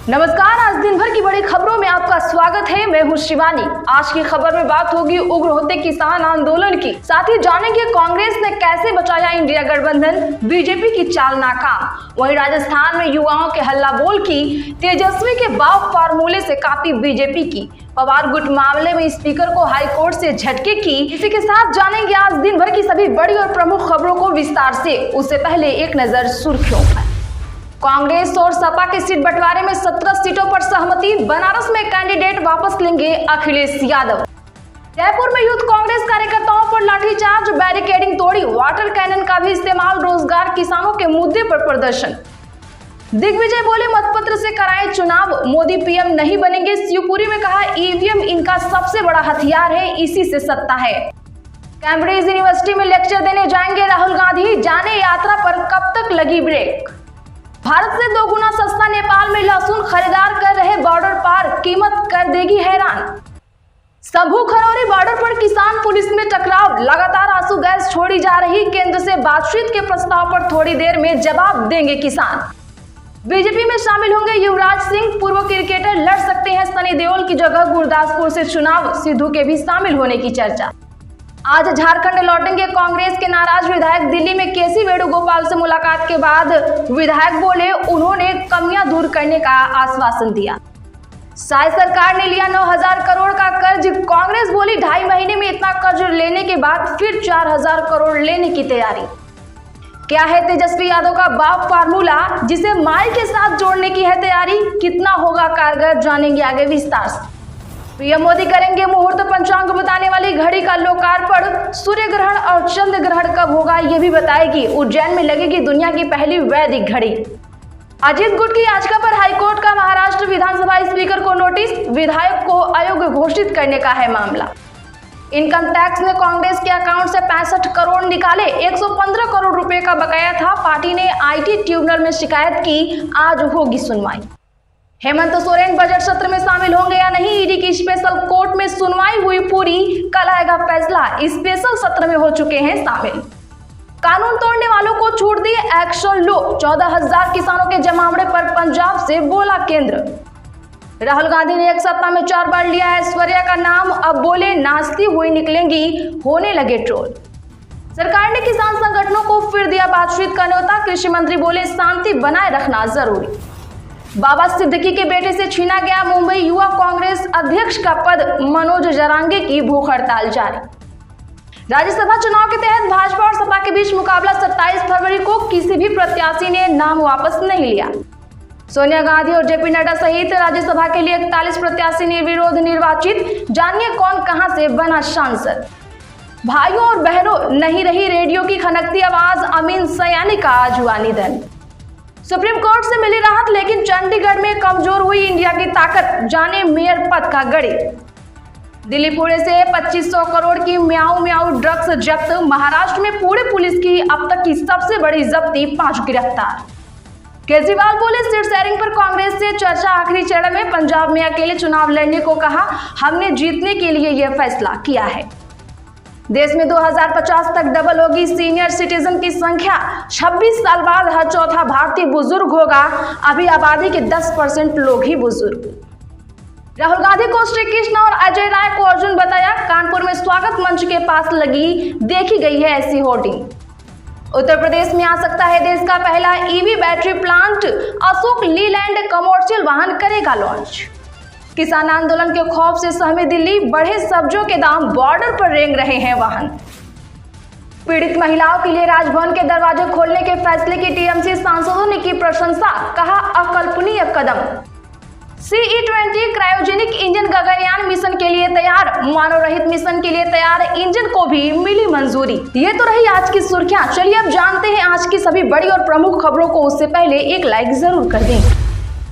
नमस्कार, आज दिन भर की बड़ी खबरों में आपका स्वागत है। मैं हूं शिवानी। आज की खबर में बात होगी उग्र होते किसान आंदोलन की, साथ ही जानेंगे कांग्रेस ने कैसे बचाया इंडिया गठबंधन, बीजेपी की चाल नाकाम। वहीं राजस्थान में युवाओं के हल्ला बोल की तेजस्वी के बाव फार्मूले से काफी बीजेपी की, पवार गुट मामले में स्पीकर को हाईकोर्ट से झटके की। इसी के साथ जानेंगे आज दिन भर की सभी बड़ी और प्रमुख खबरों को विस्तार से। उससे पहले एक नजर सुर्खियों पर। कांग्रेस और सपा के सीट बंटवारे में 17 सीटों पर सहमति, बनारस में कैंडिडेट वापस लेंगे अखिलेश यादव। जयपुर में यूथ कांग्रेस कार्यकर्ताओं पर लाठीचार्ज, बैरिकेडिंग तोड़ी, वाटर कैनन का भी इस्तेमाल, रोजगार किसानों के मुद्दे पर प्रदर्शन। दिग्विजय बोले मतपत्र से कराएं चुनाव, मोदी पीएम नहीं बनेंगे। शिवपुरी में कहा ईवीएम इनका सबसे बड़ा हथियार है, इसी से सत्ता है। कैम्ब्रिज यूनिवर्सिटी में लेक्चर देने जाएंगे राहुल गांधी, जाने यात्रा पर कब तक लगी ब्रेक। भारत से 2 गुना सस्ता नेपाल में लहसुन खरीदार कर रहे बॉर्डर पार, कीमत कर देगी हैरान। शंभू खरौरी बॉर्डर पर किसान पुलिस में टकराव, लगातार आंसू गैस छोड़ी जा रही, केंद्र से बातचीत के प्रस्ताव पर थोड़ी देर में जवाब देंगे किसान। बीजेपी में शामिल होंगे युवराज सिंह, पूर्व क्रिकेटर लड़ सकते हैं सनी देओल की जगह गुरदासपुर से चुनाव, सिद्धू के भी शामिल होने की चर्चा। आज झारखंड लौटेंगे कांग्रेस के नाराज विधायक, दिल्ली में केसी वेणुगोपाल से मुलाकात के बाद विधायक बोले उन्होंने कमियां दूर करने का आश्वासन दिया। शायद सरकार ने लिया 9,000 करोड़ का कर्ज, कांग्रेस बोली 2.5 महीने में इतना कर्ज लेने के बाद फिर 4,000 करोड़ लेने की तैयारी। क्या है तेजस्वी यादव का बाप फार्मूला, जिसे माई के साथ जोड़ने की है तैयारी, कितना होगा कारगर, जानेंगे आगे विस्तार से। पीएम मोदी करेंगे मुहूर्त पंचांग बताने वाली घड़ी का लोकार्पण, सूर्य ग्रहण और चंद्र ग्रहण कब होगा ये भी बताएगी। उज्जैन में लगेगी दुनिया की पहली वैदिक घड़ी। अजीत गुट की याचिका पर हाईकोर्ट का महाराष्ट्र विधानसभा स्पीकर को नोटिस, विधायक को अयोग्य घोषित करने का है मामला। इनकम टैक्स ने कांग्रेस के अकाउंट से 65 करोड़ निकाले, 115 करोड़ रुपए का बकाया था। पार्टी ने आईटी ट्रिब्यूनल में शिकायत की, आज होगी सुनवाई। हेमंत सोरेन बजट सत्र में शामिल होंगे या नहीं, ईडी की स्पेशल कोर्ट में सुनवाई हुई पूरी, कल आएगा फैसला। स्पेशल सत्र में हो चुके हैं शामिल। कानून तोड़ने वालों को छूट दी एक्शन लो, 14,000 किसानों के जमावड़े पर पंजाब से बोला केंद्र। राहुल गांधी ने एक सप्ताह में 4 बार लिया ऐश्वर्या का नाम, अब बोले नाचती हुई निकलेंगी, होने लगे ट्रोल। सरकार ने किसान संगठनों को फिर दिया बातचीत का न्योता, कृषि मंत्री बोले शांति बनाए रखना जरूरी। बाबा सिद्दीकी के बेटे से छीना गया मुंबई युवा कांग्रेस अध्यक्ष का पद, मनोज जरांगे की भूख हड़ताल जारी। राज्यसभा चुनाव के तहत भाजपा और सपा के बीच मुकाबला 27 फरवरी को, किसी भी प्रत्याशी ने नाम वापस नहीं लिया। सोनिया गांधी और जेपी नड्डा सहित राज्यसभा के लिए 41 प्रत्याशी निर्विरोध निर्वाचित, जानिए कौन कहां से बना सांसद। भाइयों और बहनों, नहीं रही रेडियो की खनकती आवाज, अमीन सयानी का आज हुआ निधन। सुप्रीम कोर्ट से मिली राहत, लेकिन चंडीगढ़ में कमजोर हुई इंडिया की ताकत, जाने मेयर पद का गणित। दिल्ली पुणे से 2500 करोड़ की म्याऊ म्याऊ ड्रग्स जब्त, महाराष्ट्र में पुणे पुलिस की अब तक की सबसे बड़ी जब्ती, 5 गिरफ्तार। केजरीवाल बोले सीट शेयरिंग पर कांग्रेस से चर्चा आखिरी चरण में, पंजाब में अकेले चुनाव लड़ने को कहा, हमने जीतने के लिए यह फैसला किया है। देश में 2050 तक डबल होगी सीनियर सिटीजन की संख्या, 26 साल बाद हर चौथा भारतीय बुजुर्ग होगा, अभी आबादी के 10% लोग ही बुजुर्ग। राहुल गांधी को श्री कृष्ण और अजय राय को अर्जुन बताया, कानपुर में स्वागत मंच के पास लगी देखी गई है ऐसी होर्डिंग। उत्तर प्रदेश में आ सकता है देश का पहला EV battery plant, Ashok Leyland commercial वाहन करेगा लॉन्च। किसान आंदोलन के खौफ से सहमी दिल्ली, बढ़े सब्जियों के दाम, बॉर्डर पर रेंग रहे हैं वाहन। पीड़ित महिलाओं के लिए राजभवन के दरवाजे खोलने के फैसले की टीएमसी सांसदों ने की प्रशंसा, कहा अकल्पनीय कदम। CE-20 cryogenic engine Gaganyaan mission के लिए तैयार, मानव रहित मिशन के लिए तैयार इंजन को भी मिली मंजूरी। ये तो रही आज की सुर्खियां, चलिए अब जानते हैं आज की सभी बड़ी और प्रमुख खबरों को। उससे पहले एक लाइक जरूर कर दें।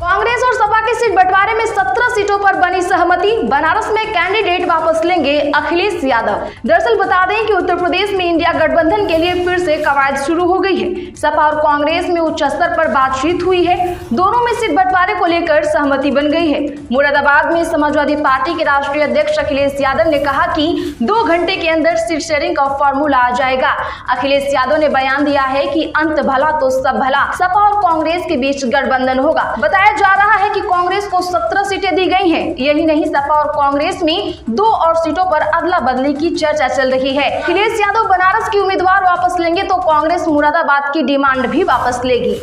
कांग्रेस और सपा की सीट बंटवारे में 17 सीटों पर बनी सहमति, बनारस में कैंडिडेट वापस लेंगे अखिलेश यादव। दरअसल बता दें कि उत्तर प्रदेश में इंडिया गठबंधन के लिए फिर से कवायद शुरू हो गई है। सपा और कांग्रेस में उच्च स्तर पर बातचीत हुई है, दोनों में सीट बंटवारे को लेकर सहमति बन गई है। मुरादाबाद में समाजवादी पार्टी के राष्ट्रीय अध्यक्ष अखिलेश यादव ने कहा कि 2 घंटे के अंदर सीट शेयरिंग का फॉर्मूला आ जाएगा। अखिलेश यादव ने बयान दिया है कि अंत भला तो सब भला, सपा और कांग्रेस के बीच गठबंधन होगा। बताया जा रहा है कि कांग्रेस को 17 सीटें दी गई हैं। यही नहीं, सपा और कांग्रेस में 2 और सीटों पर अदला बदली की चर्चा चल रही है। अखिलेश यादव बनारस की उम्मीदवार वापस लेंगे तो कांग्रेस मुरादाबाद की डिमांड भी वापस लेगी।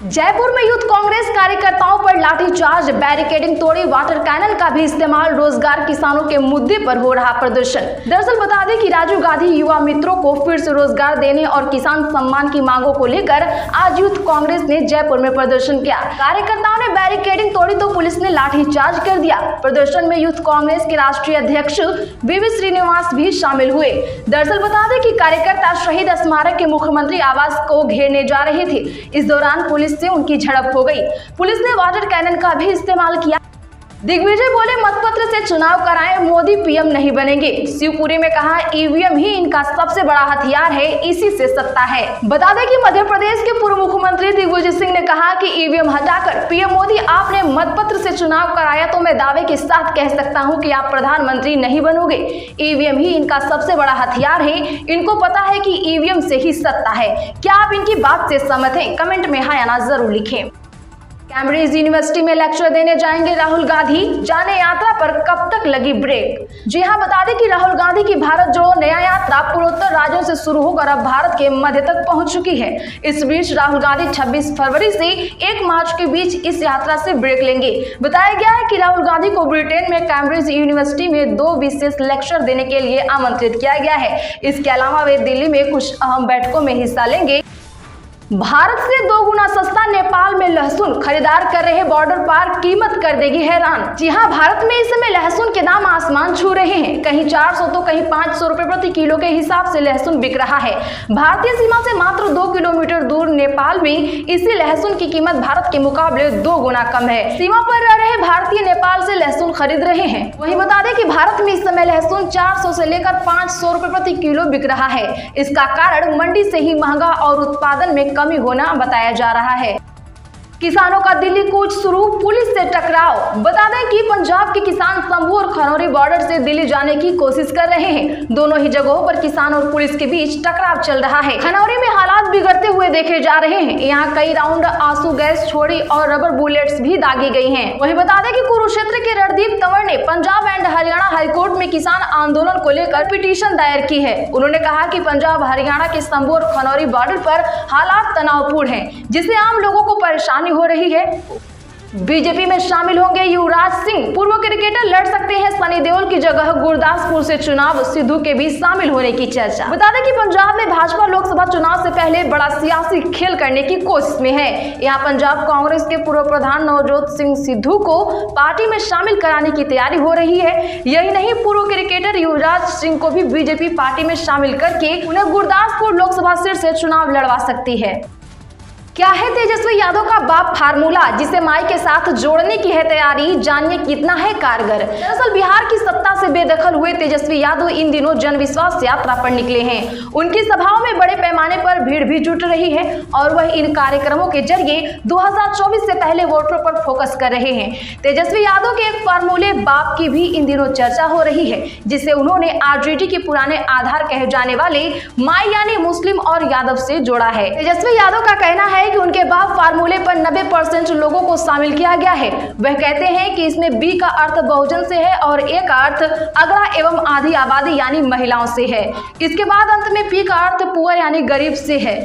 जयपुर में यूथ कांग्रेस कार्यकर्ताओं पर लाठीचार्ज, बैरिकेडिंग तोड़ी, वाटर कैनन का भी इस्तेमाल, रोजगार, किसानों के मुद्दे पर हो रहा प्रदर्शन। दरअसल बता दें कि राजीव गांधी युवा मित्रों को फिर से रोजगार देने और किसान सम्मान की मांगों को लेकर आज यूथ कांग्रेस ने जयपुर में प्रदर्शन किया। कार्यकर्ताओं ने बैरिकेडिंग तोड़ी तो पुलिस ने लाठीचार्ज कर दिया। प्रदर्शन में यूथ कांग्रेस के राष्ट्रीय अध्यक्ष वीवी श्रीनिवास भी शामिल हुए। दरअसल बता दें कि कार्यकर्ता शहीद स्मारक के मुख्यमंत्री आवास को घेरने जा रहे थे। इस दौरान पुलिस से उनकी झड़प हो गई। पुलिस ने वाटर कैनन का भी इस्तेमाल किया। दिग्विजय बोले, मतपत्र से चुनाव कराएं, मोदी पीएम नहीं बनेंगे। शिवपुरी में कहा, ईवीएम ही इनका सबसे बड़ा हथियार है, इसी से सत्ता है। बता दें कि मध्य प्रदेश के पूर्व मुख्यमंत्री दिग्विजय सिंह ने कहा कि ईवीएम हटाकर पीएम मोदी, आपने मतपत्र से चुनाव कराया तो मैं दावे के साथ कह सकता हूं कि आप प्रधानमंत्री नहीं बनोगे। ईवीएम ही इनका सबसे बड़ा हथियार है, इनको पता है कि ईवीएम से ही सत्ता है। क्या आप इनकी बात से सहमत हैं? कमेंट में हां या ना जरूर लिखें। कैम्ब्रिज यूनिवर्सिटी में लेक्चर देने जाएंगे राहुल गांधी, जाने यात्रा पर कब तक लगी ब्रेक। जी हां, बता दें कि राहुल गांधी की भारत जोड़ो नया यात्रा पूर्वोत्तर राज्यों से शुरू होकर अब भारत के मध्य तक पहुंच चुकी है। इस बीच राहुल गांधी 26 फरवरी से 1 मार्च के बीच इस यात्रा से ब्रेक लेंगे। बताया गया है कि राहुल गांधी को ब्रिटेन में कैम्ब्रिज यूनिवर्सिटी में 2 विशेष लेक्चर देने के लिए आमंत्रित किया गया है। इसके अलावा वे दिल्ली में कुछ अहम बैठकों में हिस्सा लेंगे। भारत से 2 गुना सस्ता नेपाल में लहसुन, खरीदार कर रहे बॉर्डर पार, कीमत कर देगी हैरान। जी हां, भारत में इस समय लहसुन के दाम आसमान छू रहे हैं। कहीं 400 तो कहीं 500 रुपए प्रति किलो के हिसाब से लहसुन बिक रहा है। भारतीय सीमा से मात्र 2 किलोमीटर दूर नेपाल में इसी लहसुन की कीमत भारत के मुकाबले 2 गुना कम है। सीमा पर रह रहे भारतीय नेपाल से लहसुन खरीद रहे हैं। वहीं बता दें कि भारत में इस समय लहसुन 400 से लेकर 500 रुपए प्रति किलो बिक रहा है। इसका कारण मंडी से ही महंगा और उत्पादन में कमी होना बताया जा रहा है। किसानों का दिल्ली कूच शुरू, पुलिस से टकराव। बता दें कि पंजाब के किसान संभू और खनौरी बॉर्डर से दिल्ली जाने की कोशिश कर रहे हैं। दोनों ही जगहों पर किसान और पुलिस के बीच टकराव चल रहा है। खनौरी में हालात बिगड़ते हुए देखे जा रहे हैं। यहाँ कई राउंड आंसू गैस छोड़ी और रबर बुलेट्स भी दागी गई हैं। वहीं बता दें कि कुरुक्षेत्र के रणदीप तंवर ने पंजाब एंड हरियाणा हाईकोर्ट में किसान आंदोलन को लेकर पिटीशन दायर की है। उन्होंने कहा कि पंजाब हरियाणा के संभू और खनौरी बॉर्डर पर हालात तनावपूर्ण है, जिससे आम लोगों को परेशानी हो रही है। बीजेपी में शामिल होंगे युवराज सिंह, पूर्व क्रिकेटर लड़ सकते हैं सनी देओल की जगह गुरदासपुर से चुनाव, सिद्धू के भी शामिल होने की चर्चा। बता दें कि पंजाब में भाजपा लोकसभा चुनाव से पहले बड़ा सियासी खेल करने की कोशिश में है। यहाँ पंजाब कांग्रेस के पूर्व प्रधान नवजोत सिंह सिद्धू को पार्टी में शामिल कराने की तैयारी हो रही है। यही नहीं, पूर्व क्रिकेटर युवराज सिंह को भी बीजेपी पार्टी में शामिल करके उन्हें गुरदासपुर लोकसभा सीट से चुनाव लड़वा सकती है। क्या है तेजस्वी यादव का बाप फार्मूला, जिसे माई के साथ जोड़ने की है तैयारी, जानिए कितना है कारगर। दरअसल बिहार की सत्ता से बेदखल हुए तेजस्वी यादव इन दिनों जनविश्वास यात्रा पर निकले हैं। उनकी सभाओं में बड़े पैमाने पर भीड़ भी जुट रही है और वह इन कार्यक्रमों के जरिए 2024 से पहले वोटरों पर फोकस कर रहे हैं। तेजस्वी यादव के एक फार्मूले बाप की भी इन दिनों चर्चा हो रही है, जिसे उन्होंने आरजेडी के पुराने आधार कहे जाने वाले माई यानी मुस्लिम और यादव से जोड़ा है। तेजस्वी यादव का कहना है कि उनके बाप फार्मूले पर 90% लोगों को शामिल किया गया है। वह कहते हैं कि इसमें बी का अर्थ बहुजन से है और ए का अर्थ अगड़ा एवं आधी आबादी यानी महिलाओं से है। इसके बाद अंत में पी का अर्थ पुअर यानी गरीब से है।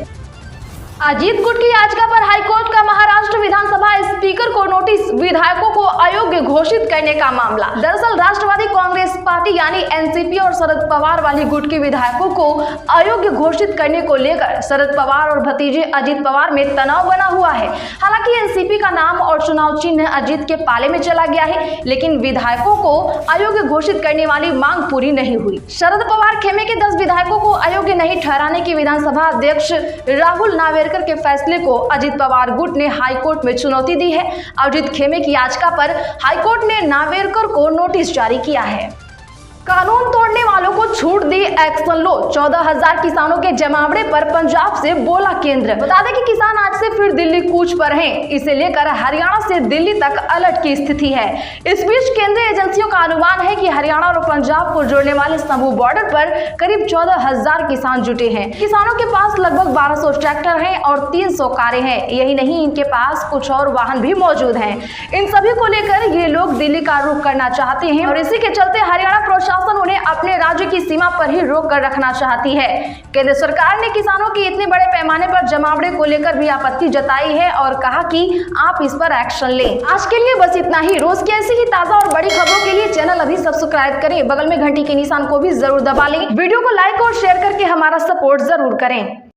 अजीत गुट की याचिका पर हाईकोर्ट का महाराष्ट्र विधानसभा स्पीकर को नोटिस, विधायकों को अयोग्य घोषित करने का मामला। दरअसल राष्ट्रवादी कांग्रेस पार्टी यानी एनसीपी और शरद पवार वाली गुट के विधायकों को अयोग्य घोषित करने को लेकर शरद पवार और भतीजे अजीत पवार में तनाव बना हुआ है। हालांकि एनसीपी का नाम और चुनाव चिन्ह अजीत के पाले में चला गया है, लेकिन विधायकों को अयोग्य घोषित करने वाली मांग पूरी नहीं हुई। शरद पवार खेमे के 10 विधायकों को अयोग्य नहीं ठहराने की विधानसभा अध्यक्ष राहुल नावेरकर के फैसले को अजीत पवार गुट ने हाईकोर्ट में चुनौती दी है। अजीत खेमे की याचिका पर हाईकोर्ट ने नावेरकर को नोटिस जारी किया है। कानून तोड़ने वालों को छूट दी, एक्शन लो। 14,000 किसानों के जमावड़े पर पंजाब से बोला केंद्र। बता दें कि किसान आज से फिर दिल्ली कूच पर हैं। इसे लेकर हरियाणा से दिल्ली तक अलर्ट की स्थिति है। इस बीच केंद्रीय एजेंसियों का अनुमान है कि हरियाणा और पंजाब को जोड़ने वाले समूह बॉर्डर पर करीब 14,000 किसान जुटे हैं। किसानों के पास लगभग 1200 ट्रैक्टर हैं और 300 कारें हैं। यही नहीं, इनके पास कुछ और वाहन भी मौजूद हैं। इन सभी को लेकर ये लोग दिल्ली का रुख करना चाहते हैं और इसी के चलते हरियाणा प्रशासन उन्हें अपने राज्य की सीमा पर ही रोक कर रखना चाहती है। केंद्र सरकार ने किसानों की इतने बड़े पैमाने पर जमावड़े को लेकर भी आपत्ति जताई है और कहा कि आप इस पर एक्शन लें। आज के लिए बस इतना ही। रोज की ऐसी ही ताजा और बड़ी खबरों के लिए चैनल अभी सब्सक्राइब करें, बगल में घंटी के निशान को भी जरूर दबा लें। वीडियो को लाइक और शेयर करके हमारा सपोर्ट जरूर करें।